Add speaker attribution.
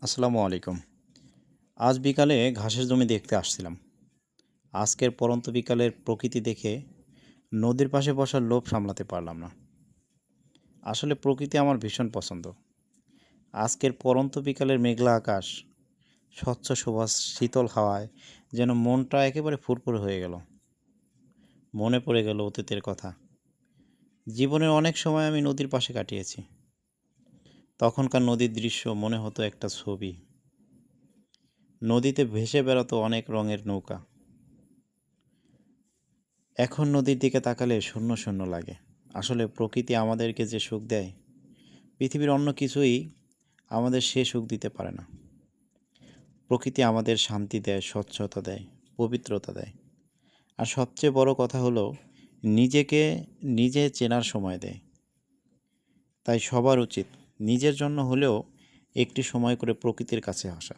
Speaker 1: আসসালামু আলাইকুম। আজ বিকালে ঘাসের জমি দেখতে আসছিলাম। আজকের পড়ন্ত বিকালের প্রকৃতি দেখে নদীর পাশে বসার লোভ সামলাতে পারলাম না। আসলে প্রকৃতি আমার ভীষণ পছন্দ। আজকের পড়ন্ত বিকালের মেঘলা আকাশ, স্বচ্ছ সুবাস, শীতল হাওয়ায় যেন মনটা একেবারে ফুরফুরে হয়ে গেল। মনে পড়ে গেল অতীতের কথা। জীবনের অনেক সময় আমি নদীর পাশে কাটিয়েছি। তখনকার নদীর দৃশ্য মনে হতো একটা ছবি। নদীতে ভেসে বেড়াতো অনেক রঙের নৌকা। এখন নদীর দিকে তাকালে শূন্য শূন্য লাগে। আসলে প্রকৃতি আমাদেরকে যে সুখ দেয়, পৃথিবীর অন্য কিছুই আমাদের সে সুখ দিতে পারে না। প্রকৃতি আমাদের শান্তি দেয়, স্বচ্ছতা দেয়, পবিত্রতা দেয়। আর সবচেয়ে বড় কথা হলো নিজেকে নিজে চেনার সময় দেয়। তাই সবার উচিত নিজের জন্য হলেও একটি সময় করে প্রকৃতির কাছে আসা।